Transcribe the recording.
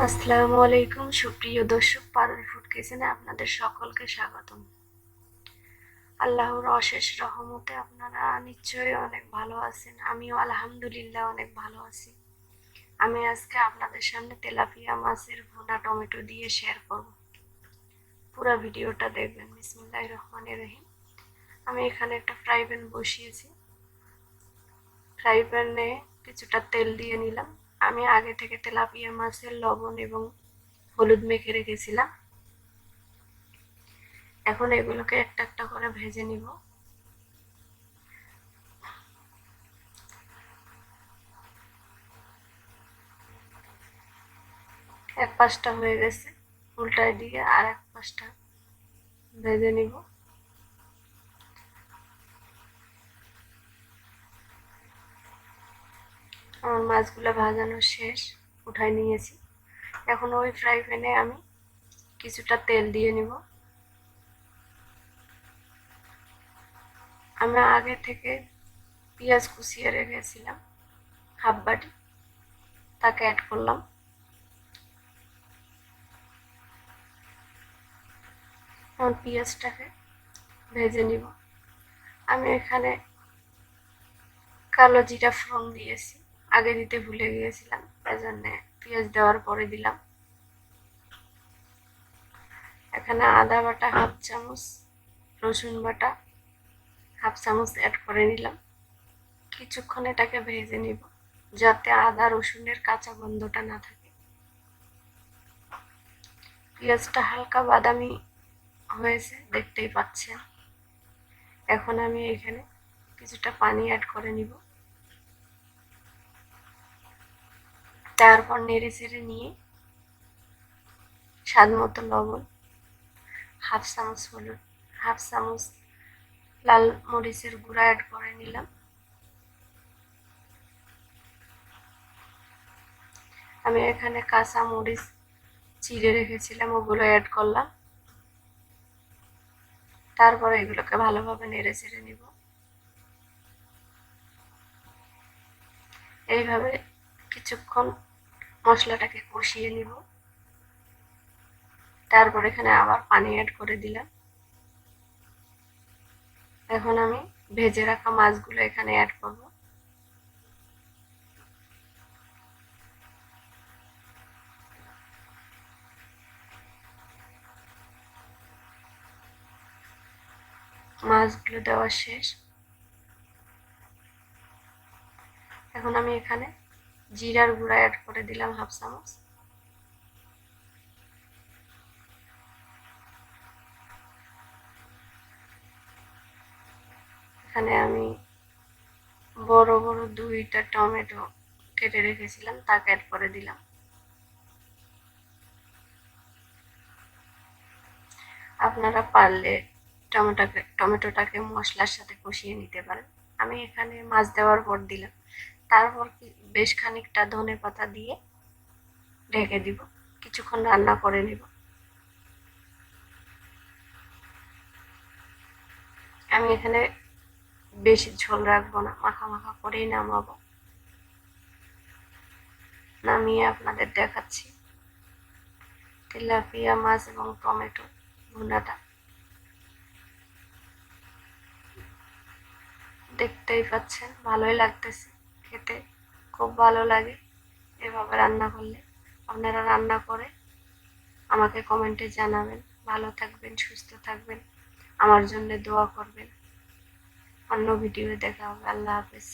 আসসালামু আলাইকুম সুপ্রিয় দর্শক, পারুল ফুড কিচেনে আপনাদের সকলকে স্বাগতম। আল্লাহর অশেষ রহমতে আপনারা নিশ্চয়ই অনেক ভালো আছেন। আমিও আলহামদুলিল্লাহ অনেক ভালো আছি। আমি আজকে আপনাদের সামনে তেলাপিয়া মাছের ভুনা টমেটো দিয়ে শেয়ার করব। পুরো ভিডিওটা দেখবেন। বিসমিল্লাহির রহমানির রহিম। আমি এখানে একটা ফ্রাই প্যান বসিয়েছি। ফ্রাই প্যানে কিছুটা তেল দিয়ে নিলাম। আমি আগে থেকে তেলাপিয়া মাছের লবণ এবং হলুদ মেখে রেখেছিলাম। এখন এগুলোকে একটা একটা করে ভেজে নিব। এক পাশটা হয়ে গেছে, উল্টায় দিয়ে আর এক পাশটা ভেজে নিব। আমার মাছগুলো ভাজানো শেষ, উঠাই নিয়েছি। এখন ওই ফ্রাই প্যানে আমি কিছুটা তেল দিয়ে নিব। আমি আগে থেকে পেঁয়াজ কুচিয়ে রেখেছিলাম হাফ বাটি, তাকে অ্যাড করলাম। এখন পেঁয়াজটাকে ভেজে নিব। আমি এখানে কালো জিরা ফোড়ন দিয়েছি, আগে দিতে ভুলে গিয়েছিলাম, তাই জন্য পেঁয়াজ দেওয়ার পরে দিলাম। এখানে আদা বাটা হাফ চামচ, রসুন বাটা হাফ চামচ অ্যাড করে নিলাম। কিছুক্ষণ এটাকে ভেজে নিব যাতে আদা রসুনের কাঁচা গন্ধটা না থাকে। পেঁয়াজটা হালকা বাদামি হয়েছে, দেখতেই পাচ্ছেন। এখন আমি এখানে কিছুটা পানি অ্যাড করে নিব। তারপর নেড়ে চেড়ে নিয়ে স্বাদ মতো লবণ, হাফ চামচ হলুদ, হাফ চামচ লাল মরিচের গুঁড়া অ্যাড করে নিলাম। আমি এখানে কাঁচা মরিচ চিড়ে রেখেছিলাম, ওগুলো অ্যাড করলাম। তারপরে এগুলোকে ভালোভাবে নেড়ে চেড়ে নিব। এইভাবে কিছুক্ষণ মশলাটাকে কষিয়ে নিব। তারপর এখানে আবার পানি অ্যাড করে দিলাম। এখন আমি ভেজে রাখা মাছগুলো এখানে অ্যাড করব। মাছগুলো দেওয়া শেষ। এখন আমি এখানে জিরার গুঁড়া অ্যাড করে দিলাম হাফ চামচ। এখানে আমি বড় বড় দুইটা টমেটো কেটে রেখেছিলাম, তাকে অ্যাড করে দিলাম। আপনারা পারলে টমেটোটাকে মশলার সাথে কষিয়ে নিতে পারেন। আমি এখানে মাছ দেওয়ার পর দিলাম। তারপর বেশ খানিকটা ধনেপাতা দিয়ে ঢেকে দিব, কিছুক্ষণ রান্না করে নিব। আমি এখানে বেশি ঝোল রাখবো না, মাখা মাখা করেই নামাবো। নামিয়ে আপনাদের দেখাচ্ছি তেলাপিয়া মাছ এবং টমেটো ভুনাটা। দেখতেই পাচ্ছেন, ভালোই লাগতেছে খেতে, খুব ভালো লাগে এভাবে রান্না করলে। আপনারা রান্না করে আমাকে কমেন্টে জানাবেন। ভালো থাকবেন, সুস্থ থাকবেন, আমার জন্য দোয়া করবেন। অন্য ভিডিও দেখা হবে। আল্লাহ হাফেজ।